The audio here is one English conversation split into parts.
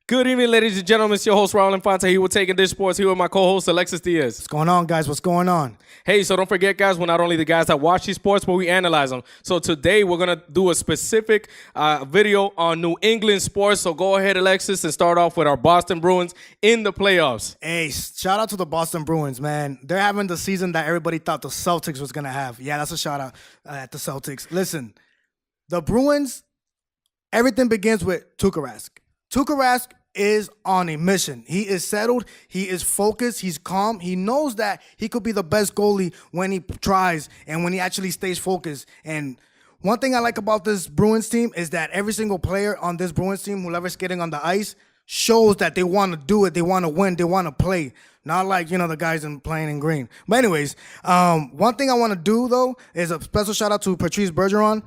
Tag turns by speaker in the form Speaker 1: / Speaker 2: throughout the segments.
Speaker 1: Good evening, ladies and gentlemen. It's your host, Raul Infante. Here with Taking Dish Sports. Here with my co-host, Alexis Diaz.
Speaker 2: What's going on, guys? What's going on?
Speaker 1: Hey, so don't forget, guys, we're not only the guys that watch these sports, but we analyze them. So today, we're going to do a specific video on New England sports. So go ahead, Alexis, and start off with our Boston Bruins in the playoffs.
Speaker 2: Hey, shout out to the Boston Bruins, man. They're having the season that everybody thought the Celtics was going to have. Yeah, that's a shout out at the Celtics. Listen, the Bruins, everything begins with Tuukka Rask. Tuukka Rask is on a mission. He is settled. He is focused. He's calm. He knows that he could be the best goalie when he tries and when he actually stays focused. And one thing I like about this Bruins team is that every single player on this Bruins team, whoever's getting on the ice, shows that they want to do it. They want to win. They want to play. Not like, the guys playing in green. But anyways, one thing I want to do, though, is a special shout out to Patrice Bergeron.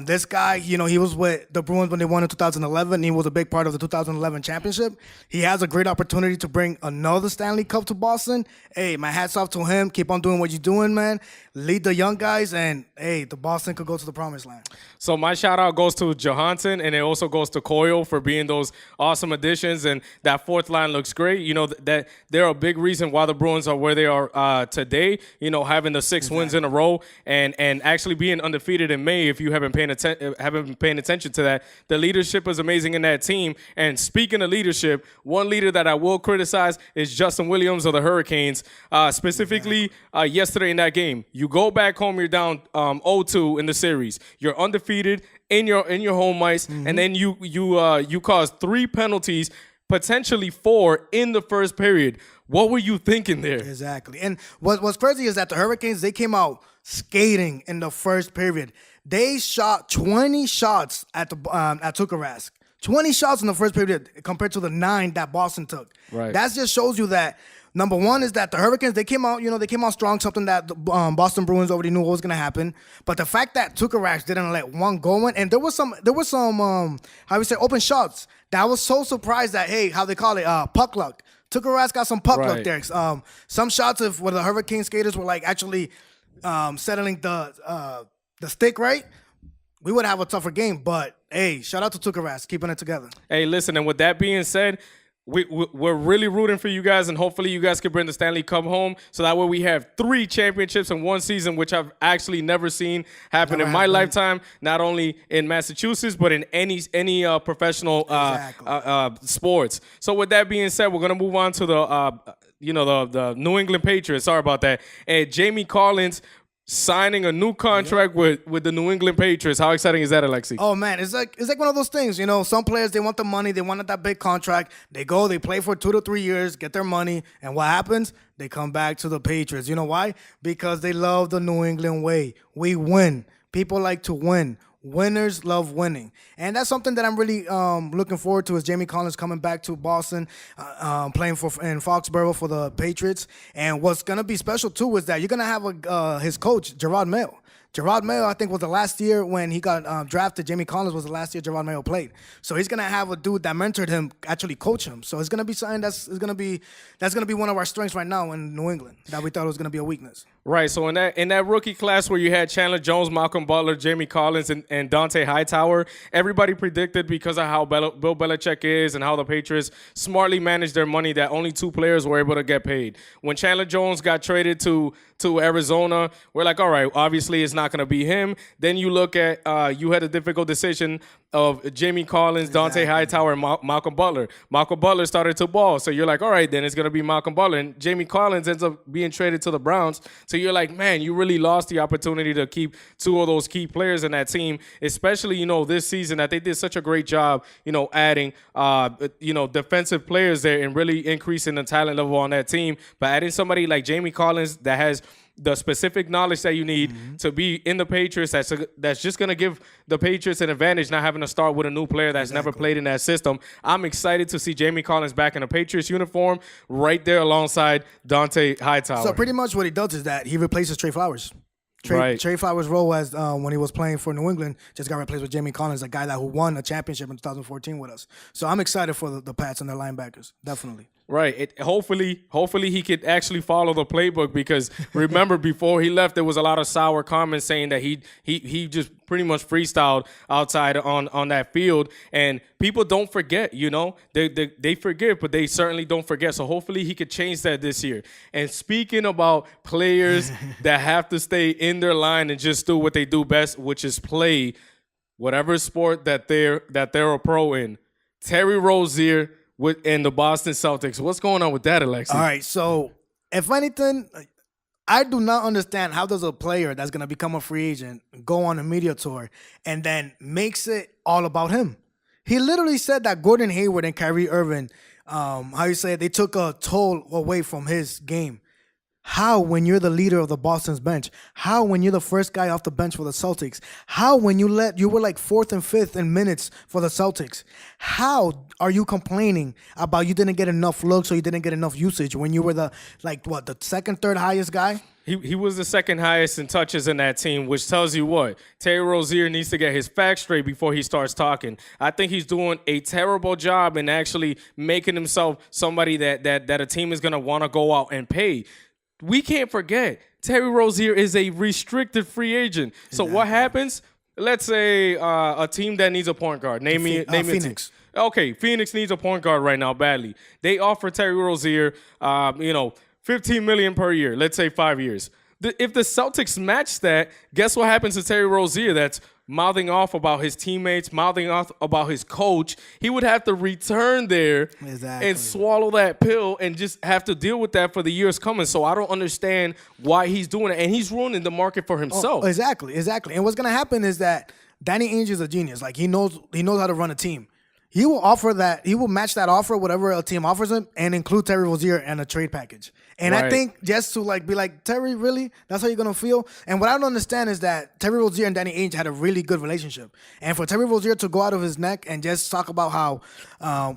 Speaker 2: This guy, he was with the Bruins when they won in 2011. He was a big part of the 2011 championship. He has a great opportunity to bring another Stanley Cup to Boston. Hey, my hat's off to him. Keep on doing what you're doing, man. Lead the young guys, and, hey, the Boston could go to the promised land.
Speaker 1: So my shout-out goes to Johansson, and it also goes to Coyle for being those awesome additions, and that fourth line looks great. That they're a big reason why the Bruins are where they are today, having the six wins in a row and actually being undefeated in May. If you haven't been paying attention to that, the leadership is amazing in that team. And speaking of leadership, one leader that I will criticize is Justin Williams of the Hurricanes, specifically yesterday in that game. You go back home, you're down 0-2 in the series. You're undefeated in your home ice, and then you caused 3 penalties, potentially 4 in the first period. What were you thinking there?
Speaker 2: Exactly. And what's crazy is that the Hurricanes, they came out skating in the first period. They shot 20 shots at Tuukka Rask. 20 shots in the first period compared to the 9 that Boston took.
Speaker 1: Right.
Speaker 2: That just shows you that. Number one is that the Hurricanes, they came out strong, something that the Boston Bruins already knew what was going to happen. But the fact that Tuukka Rask didn't let one go in, and there was some open shots. That was so surprised that, hey, how they call it, puck luck. Tuukka Rask got some puck luck there. Some shots where the Hurricane skaters were like actually settling the stick right, we would have a tougher game. But, hey, shout out to Tuukka Rask, keeping it together.
Speaker 1: Hey, listen, and with that being said, we're really rooting for you guys, and hopefully you guys can bring the Stanley Cup home, so that way we have 3 championships in one season, which I've actually never seen happen in my lifetime, not only in Massachusetts, but in any professional sports. So with that being said, we're going to move on to the New England Patriots. Sorry about that. And Jamie Collins signing a new contract with the New England Patriots. How exciting is that, Alexis?
Speaker 2: Oh, man, it's like one of those things. Some players, they want the money. They wanted that big contract. They go, they play for 2 to 3 years, get their money. And what happens? They come back to the Patriots. You know why? Because they love the New England way. We win. People like to win. Winners love winning. And that's something that I'm really looking forward to, is Jamie Collins coming back to Boston, playing in Foxborough for the Patriots. And what's going to be special, too, is that you're going to have his coach, Gerard Mayo. Gerard Mayo, I think, was the last year when he got drafted. Jamie Collins was the last year Gerard Mayo played. So he's gonna have a dude that mentored him actually coach him. So it's gonna be something that's gonna be one of our strengths right now in New England that we thought was gonna be a weakness.
Speaker 1: Right. So in that rookie class where you had Chandler Jones, Malcolm Butler, Jamie Collins, and Dante Hightower, everybody predicted, because of how Bill Belichick is and how the Patriots smartly managed their money, that only 2 players were able to get paid. When Chandler Jones got traded to Arizona, we're like, all right, obviously it's not going to be him. Then you look at, you had a difficult decision of Jamie Collins, Dante Hightower, and Malcolm Butler. Malcolm Butler started to ball, so you're like, all right, then it's going to be Malcolm Butler. And Jamie Collins ends up being traded to the Browns, so you're like, man, you really lost the opportunity to keep 2 of those key players in that team, especially, this season that they did such a great job, adding, defensive players there and really increasing the talent level on that team. But adding somebody like Jamie Collins that has the specific knowledge that you need to be in the Patriots, that's just going to give the Patriots an advantage, not having to start with a new player that's never played in that system. I'm excited to see Jamie Collins back in a Patriots uniform right there alongside Dante Hightower.
Speaker 2: So pretty much what he does is that he replaces Trey Flowers. Trey Flowers' role as when he was playing for New England just got replaced with Jamie Collins, a guy who won a championship in 2014 with us. So I'm excited for the Pats and their linebackers, definitely.
Speaker 1: Right. Hopefully he could actually follow the playbook because remember before he left there was a lot of sour comments saying that he just pretty much freestyled outside on that field, and people don't forget. They forget, but they certainly don't forget. So hopefully he could change that this year. And speaking about players that have to stay in their line and just do what they do best, which is play whatever sport that they're a pro in, Terry Rozier in the Boston Celtics. What's going on with that, Alexis?
Speaker 2: All right, so if anything, I do not understand how does a player that's going to become a free agent go on a media tour and then makes it all about him. He literally said that Gordon Hayward and Kyrie Irving, they took a toll away from his game. How when you're the leader of the Boston's bench? How when you're the first guy off the bench for the Celtics? How when you were like 4th and 5th in minutes for the Celtics? How are you complaining about you didn't get enough looks or you didn't get enough usage when you were the second, third highest guy?
Speaker 1: He was the second highest in touches in that team, which tells you what? Terry Rozier needs to get his facts straight before he starts talking. I think he's doing a terrible job in actually making himself somebody that a team is going to want to go out and pay. We can't forget, Terry Rozier is a restricted free agent. So what happens? Let's say a team that needs a point guard. Name me
Speaker 2: Phoenix.
Speaker 1: Okay, Phoenix needs a point guard right now badly. They offer Terry Rozier, $15 million per year. Let's say 5 years. If the Celtics match that, guess what happens to Terry Rozier? That's mouthing off about his teammates, mouthing off about his coach. He would have to return there and swallow that pill and just have to deal with that for the years coming. So I don't understand why he's doing it. And he's ruining the market for himself.
Speaker 2: Oh, exactly. And what's going to happen is that Danny Ainge is a genius. Like, he knows how to run a team. He will match that offer, whatever a team offers him, and include Terry Rozier and a trade package. And right. I think just to be like, Terry, really? That's how you're going to feel? And what I don't understand is that Terry Rozier and Danny Ainge had a really good relationship. And for Terry Rozier to go out of his neck and just talk about how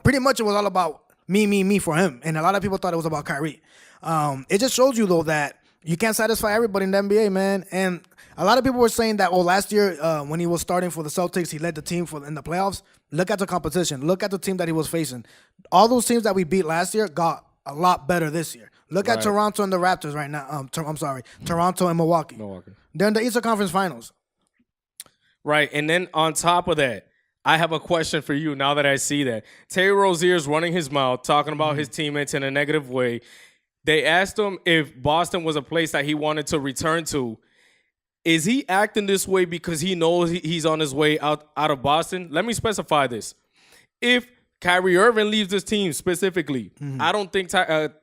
Speaker 2: pretty much it was all about me for him. And a lot of people thought it was about Kyrie. It just shows you, though, that you can't satisfy everybody in the NBA, man. And a lot of people were saying that, last year when he was starting for the Celtics, he led the team in the playoffs. Look at the competition. Look at the team that he was facing. All those teams that we beat last year got a lot better this year. Look at Toronto and the Raptors right now. Toronto and Milwaukee. They're in the Eastern Conference Finals.
Speaker 1: Right, and then on top of that, I have a question for you now that I see that. Terry Rozier's running his mouth, talking about his teammates in a negative way. They asked him if Boston was a place that he wanted to return to. Is he acting this way because he knows he's on his way out of Boston? Let me specify this. If Kyrie Irving leaves this team specifically, I don't think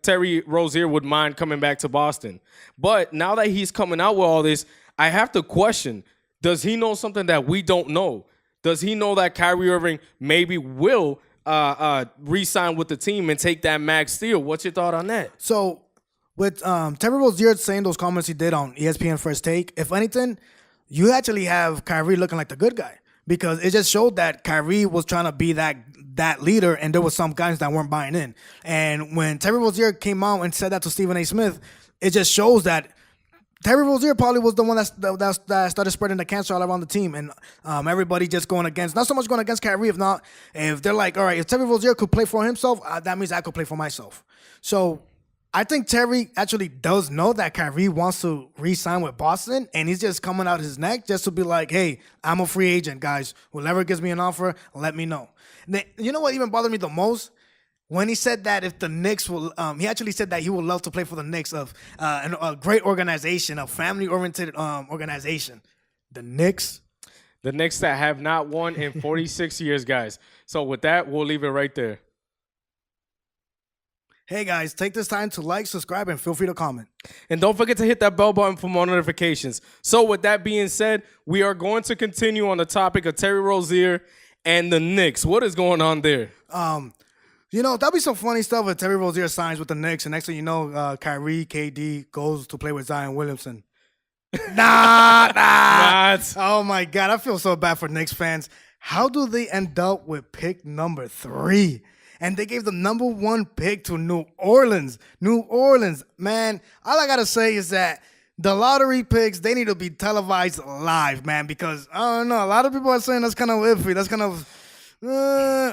Speaker 1: Terry Rozier would mind coming back to Boston. But now that he's coming out with all this, I have to question, does he know something that we don't know? Does he know that Kyrie Irving maybe will re-sign with the team and take that max deal? What's your thought on that?
Speaker 2: So with Terry Rozier saying those comments he did on ESPN First Take, if anything, you actually have Kyrie looking like the good guy, because it just showed that Kyrie was trying to be that leader, and there was some guys that weren't buying in. And when Terry Rozier came out and said that to Stephen A. Smith, it just shows that Terry Rozier probably was the one that started spreading the cancer all around the team, and everybody just going against, not so much going against Kyrie, if they're like, all right, if Terry Rozier could play for himself, that means I could play for myself. So I think Terry actually does know that Kyrie wants to re-sign with Boston, and he's just coming out his neck just to be like, hey, I'm a free agent, guys. Whoever gives me an offer, let me know. Then, you know what even bothered me the most? When he said that if the Knicks will, he actually said that he would love to play for the Knicks, of a great organization, a family-oriented organization. The Knicks.
Speaker 1: The Knicks that have not won in 46 years, guys. So with that, we'll leave it right there.
Speaker 2: Hey, guys, take this time to like, subscribe, and feel free to comment.
Speaker 1: And don't forget to hit that bell button for more notifications. So with that being said, we are going to continue on the topic of Terry Rozier and the Knicks. What is going on there?
Speaker 2: That'll be some funny stuff if Terry Rozier signs with the Knicks, and next thing you know, Kyrie, KD goes to play with Zion Williamson. Nah. Oh, my God. I feel so bad for Knicks fans. How do they end up with pick number 3? And they gave the number 1 pick to New Orleans. New Orleans, man, all I got to say is that the lottery picks, they need to be televised live, man, because, I don't know, a lot of people are saying that's kind of iffy. That's kind of...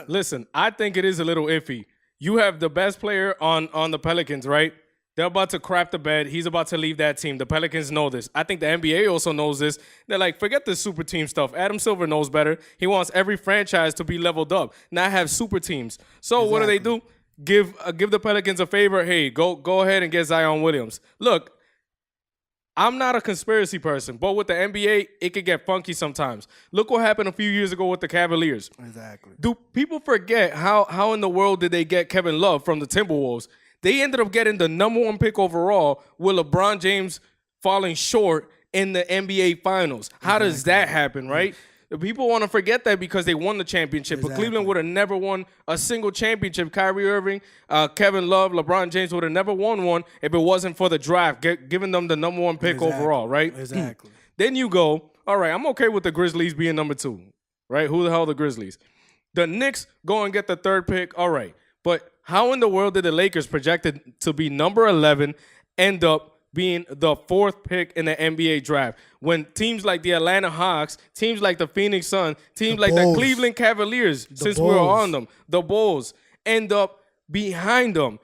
Speaker 1: Listen, I think it is a little iffy. You have the best player on the Pelicans, right? They're about to crap the bed. He's about to leave that team. The Pelicans know this. I think the NBA also knows this. They're like, forget this super team stuff. Adam Silver knows better. He wants every franchise to be leveled up, not have super teams. So what do? Give the Pelicans a favor. Hey, go ahead and get Zion Williams. Look, I'm not a conspiracy person, but with the NBA, it could get funky sometimes. Look what happened a few years ago with the Cavaliers.
Speaker 2: Exactly.
Speaker 1: Do people forget how in the world did they get Kevin Love from the Timberwolves? They ended up getting the number 1 pick overall with LeBron James falling short in the NBA Finals. How does that happen, right? The people want to forget that because they won the championship. But Cleveland would have never won a single championship. Kyrie Irving, Kevin Love, LeBron James would have never won one if it wasn't for the draft, giving them the number 1 pick overall, right?
Speaker 2: Exactly.
Speaker 1: Then you go, all right, I'm okay with the Grizzlies being number 2, right? Who the hell are the Grizzlies? The Knicks go and get the 3rd pick, all right. But how in the world did the Lakers, projected to be number 11, end up being the 4th pick in the NBA draft when teams like the Atlanta Hawks, teams like the Phoenix Suns, teams like the Cleveland Cavaliers, since we're on them, the Bulls, end up behind them?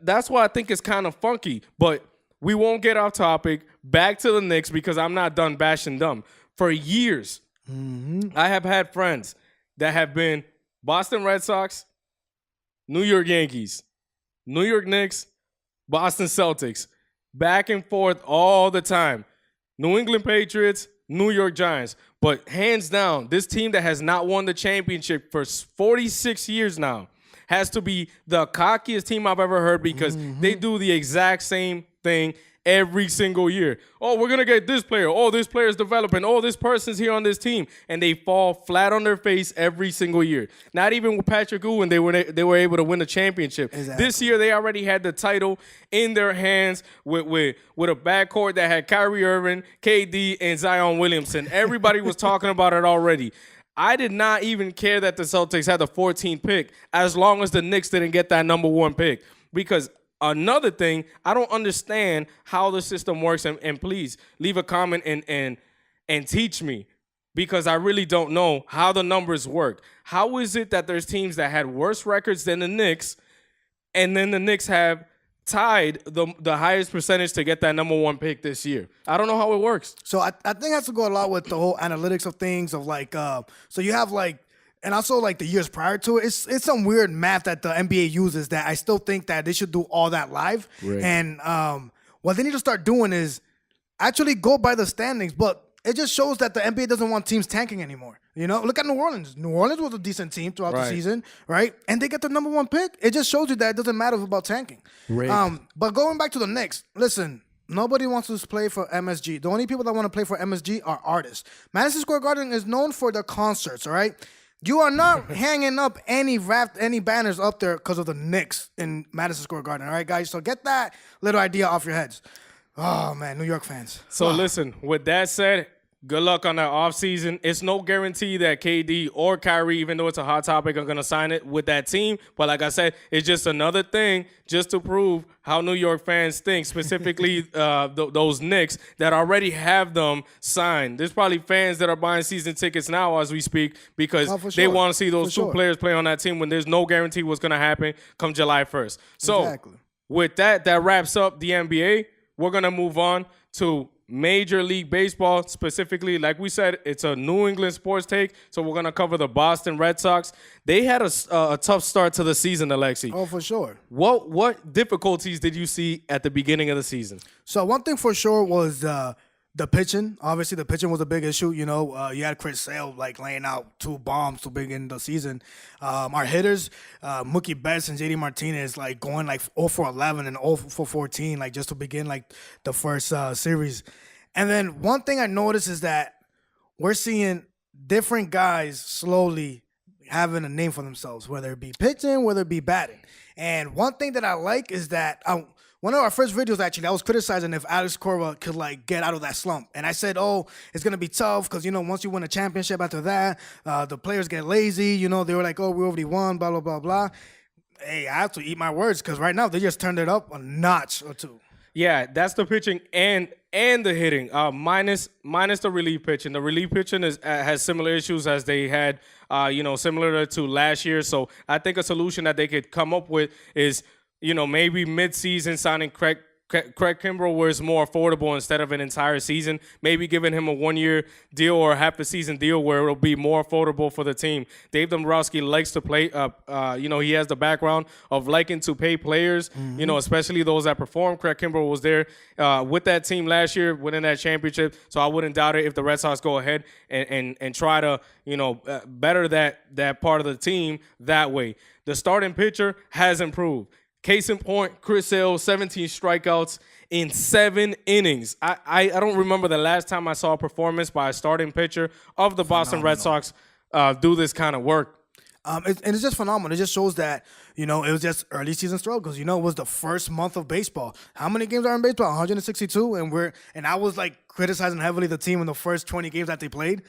Speaker 1: That's why I think it's kind of funky. But we won't get off topic. Back to the Knicks because I'm not done bashing them. For years, I have had friends that have been Boston Red Sox, New York Yankees, New York Knicks, Boston Celtics, back and forth all the time. New England Patriots, New York Giants. But hands down, this team that has not won the championship for 46 years now has to be the cockiest team I've ever heard because they do the exact same thing every single year. Oh, we're going to get this player. Oh, this player's developing. Oh, this person's here on this team. And they fall flat on their face every single year. Not even with Patrick Ewing, they were able to win the championship.
Speaker 2: Exactly.
Speaker 1: This year, they already had the title in their hands with a backcourt that had Kyrie Irving, KD, and Zion Williamson. Everybody was talking about it already. I did not even care that the Celtics had the 14th pick as long as the Knicks didn't get that number 1 pick. Because another thing, I don't understand how the system works, and please leave a comment and teach me because I really don't know how the numbers work. How is it that there's teams that had worse records than the Knicks, and then the Knicks have tied the highest percentage to get that number 1 pick this year? I don't know how it works.
Speaker 2: So I think it has to go a lot with the whole analytics of things of like, so you have like, and also like the years prior to it, it's some weird math that the NBA uses that I still think that they should do all that live.
Speaker 1: Right.
Speaker 2: And what they need to start doing is actually go by the standings. But it just shows that the NBA doesn't want teams tanking anymore. You know, look at New Orleans. New Orleans was a decent team throughout the season, right? And they get the number 1 pick. It just shows you that it doesn't matter about tanking.
Speaker 1: Right.
Speaker 2: But going back to the Knicks, listen. Nobody wants to play for MSG. The only people that want to play for MSG are artists. Madison Square Garden is known for their concerts, all right? You are not hanging up any banners up there because of the Knicks in Madison Square Garden, all right, guys? So get that little idea off your heads. Oh, man, New York fans.
Speaker 1: So listen, with that said, good luck on that offseason. It's no guarantee that KD or Kyrie, even though it's a hot topic, are going to sign it with that team. But like I said, it's just another thing just to prove how New York fans think, specifically those Knicks that already have them signed. There's probably fans that are buying season tickets now as we speak because they want to see those two players play on that team when there's no guarantee what's going to happen come July 1st. So with that wraps up the NBA. We're going to move on to Major League Baseball, specifically, like we said, it's a New England sports take, so we're going to cover the Boston Red Sox. They had a tough start to the season, Alexi.
Speaker 2: Oh, for sure.
Speaker 1: What difficulties did you see at the beginning of the season?
Speaker 2: So one thing for sure was the pitching. Obviously, the pitching was a big issue. You know, you had Chris Sale like laying out 2 bombs to begin the season. Our hitters, Mookie Betts and JD Martinez, like going like 0 for 11 and 0 for 14, like just to begin like the first series. And then one thing I noticed is that we're seeing different guys slowly having a name for themselves, whether it be pitching, whether it be batting. And one thing that I like is that one of our first videos, actually, I was criticizing if Alex Cora could, like, get out of that slump. And I said, oh, it's going to be tough because, you know, once you win a championship after that, the players get lazy. You know, they were like, oh, we already won, blah, blah, blah, blah. Hey, I have to eat my words because right now they just turned it up a notch or 2.
Speaker 1: Yeah, that's the pitching and the hitting. Minus the relief pitching. The relief pitching has similar issues as they had, similar to last year. So I think a solution that they could come up with is, maybe mid-season signing Craig Kimbrel where it's more affordable instead of an entire season. Maybe giving him a 1-year deal or half a season deal where it'll be more affordable for the team. Dave Dombrowski likes to play. He has the background of liking to pay players. Especially those that perform. Craig Kimbrel was there with that team last year, winning that championship. So I wouldn't doubt it if the Red Sox go ahead and try to better that part of the team that way. The starting pitcher has improved. Case in point, Chris Sale, 17 strikeouts in 7 innings. I don't remember the last time I saw a performance by a starting pitcher of the Boston Red Sox do this kind of work.
Speaker 2: And it's just phenomenal. It just shows that, it was just early season struggles. It was the first month of baseball. How many games are in baseball? 162. And I was like criticizing heavily the team in the first 20 games that they played.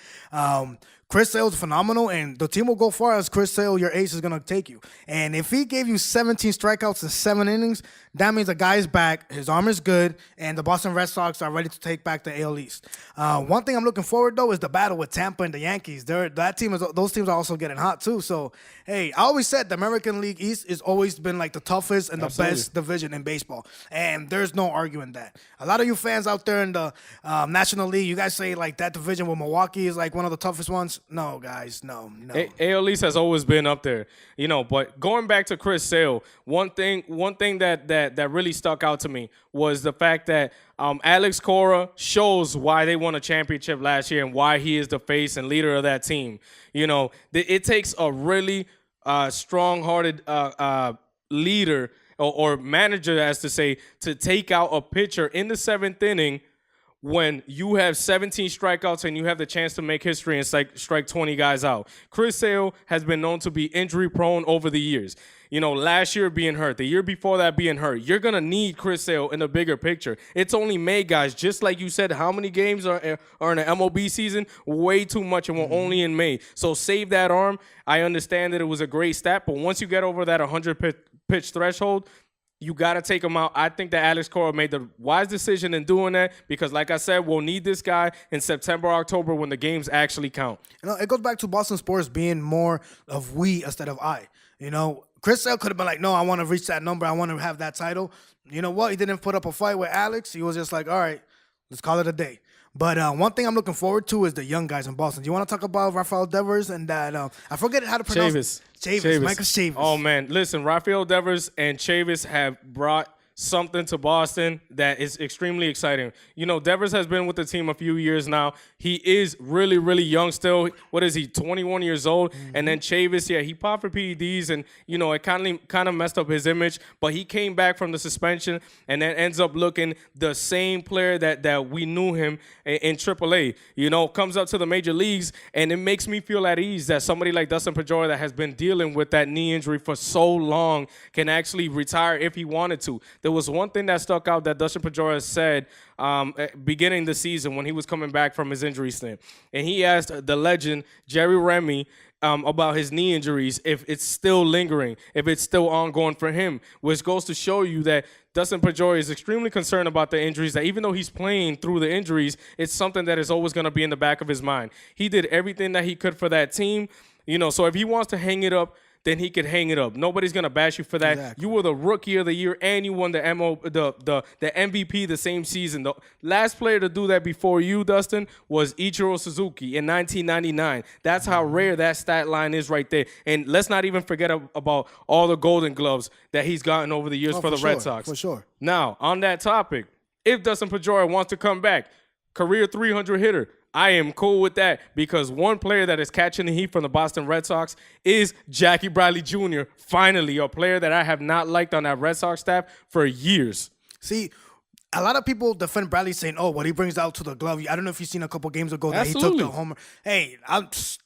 Speaker 2: Chris Sale's phenomenal, and the team will go far as Chris Sale, your ace, is going to take you. And if he gave you 17 strikeouts in 7 innings, that means the guy is back, his arm is good, and the Boston Red Sox are ready to take back the AL East. One thing I'm looking forward, though, is the battle with Tampa and the Yankees. Those teams are also getting hot, too. So, hey, I always said the American League East has always been like the toughest and the best division in baseball, and there's no arguing that. A lot of you fans out there in the National League, you guys say like that division with Milwaukee is like one of the toughest ones. No, guys, no.
Speaker 1: AL East has always been up there, But going back to Chris Sale, one thing that really stuck out to me was the fact that Alex Cora shows why they won a championship last year and why he is the face and leader of that team. It takes a really strong-hearted leader or manager, as to say, to take out a pitcher in the 7th inning when you have 17 strikeouts and you have the chance to make history and strike 20 guys out. Chris Sale has been known to be injury-prone over the years. Last year being hurt, the year before that being hurt. You're going to need Chris Sale in the bigger picture. It's only May, guys. Just like you said, how many games are in the MLB season? Way too much, and we're only in May. So save that arm. I understand that it was a great stat, but once you get over that 100-pitch threshold, you got to take him out. I think that Alex Cora made the wise decision in doing that because, like I said, we'll need this guy in September, October when the games actually count.
Speaker 2: It goes back to Boston sports being more of we instead of I. Chris Sale could have been like, no, I want to reach that number. I want to have that title. You know what? He didn't put up a fight with Alex. He was just like, all right, let's call it a day. But one thing I'm looking forward to is the young guys in Boston. Do you want to talk about Rafael Devers and that? I forget how to pronounce
Speaker 1: Chavis.
Speaker 2: Michael Chavis.
Speaker 1: Oh, man. Listen, Rafael Devers and Chavis have brought something to Boston that is extremely exciting. Devers has been with the team a few years now. He is really, really young still. What is he, 21 years old? And then Chavis, he popped for PEDs, and, it kind of messed up his image. But he came back from the suspension and then ends up looking the same player that we knew him in AAA. Comes up to the major leagues, and it makes me feel at ease that somebody like Dustin Pedroia that has been dealing with that knee injury for so long can actually retire if he wanted to. There was one thing that stuck out that Dustin Pedroia said beginning the season when he was coming back from his injury stint. And he asked the legend, Jerry Remy, about his knee injuries, if it's still lingering, if it's still ongoing for him, which goes to show you that Dustin Pedroia is extremely concerned about the injuries, that even though he's playing through the injuries, it's something that is always going to be in the back of his mind. He did everything that he could for that team, so if he wants to hang it up, then he could hang it up. Nobody's gonna bash you for that. Exactly. You were the Rookie of the Year, and you won the MVP the same season. The last player to do that before you, Dustin, was Ichiro Suzuki in 1999. That's how rare that stat line is right there. And let's not even forget about all the Golden Gloves that he's gotten over the years for the Red Sox.
Speaker 2: For sure.
Speaker 1: Now, on that topic, if Dustin Pedroia wants to come back, career 300 hitter, I am cool with that because one player that is catching the heat from the Boston Red Sox is Jackie Bradley Jr., finally, a player that I have not liked on that Red Sox staff for years.
Speaker 2: See, a lot of people defend Bradley saying, oh, what he brings out to the glove. I don't know if you've seen a couple games ago that
Speaker 1: Absolutely.
Speaker 2: He took the homer. Hey, hats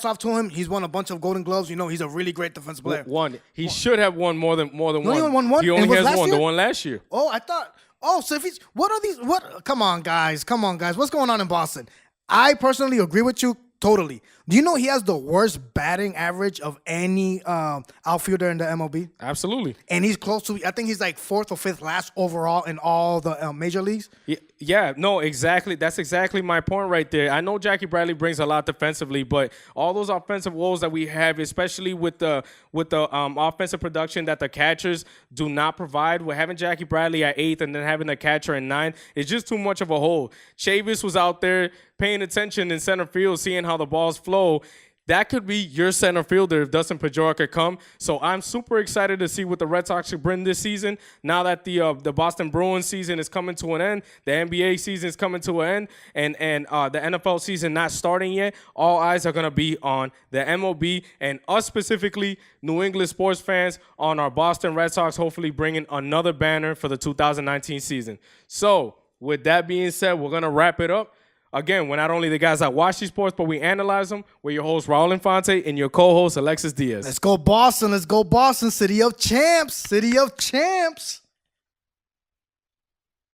Speaker 2: off to him. He's won a bunch of Golden Gloves. He's a really great defensive player.
Speaker 1: He should have won more than one.
Speaker 2: He only won one?
Speaker 1: He only has one.
Speaker 2: Year?
Speaker 1: The one last year.
Speaker 2: Oh, I thought... Oh, so if he's, what are these, come on, guys. What's going on in Boston? I personally agree with you totally. Do you know he has the worst batting average of any outfielder in the MLB?
Speaker 1: Absolutely.
Speaker 2: And he's close to, I think he's like 4th or 5th last overall in all the major leagues.
Speaker 1: Yeah, no, exactly. That's exactly my point right there. I know Jackie Bradley brings a lot defensively, but all those offensive woes that we have, especially with the offensive production that the catchers do not provide, with having Jackie Bradley at 8th and then having the catcher at 9, it's just too much of a hole. Chavis was out there paying attention in center field, seeing how the balls flow. That could be your center fielder if Dustin Pedroia could come. So I'm super excited to see what the Red Sox should bring this season. Now that the Boston Bruins season is coming to an end, the NBA season is coming to an end, and the NFL season not starting yet, all eyes are going to be on the MLB and us specifically, New England sports fans, on our Boston Red Sox, hopefully bringing another banner for the 2019 season. So with that being said, we're going to wrap it up. Again, we're not only the guys that watch these sports, but we analyze them. We're your host, Raul Infante, and your co-host, Alexis Diaz.
Speaker 2: Let's go Boston. Let's go Boston. City of champs. City of champs.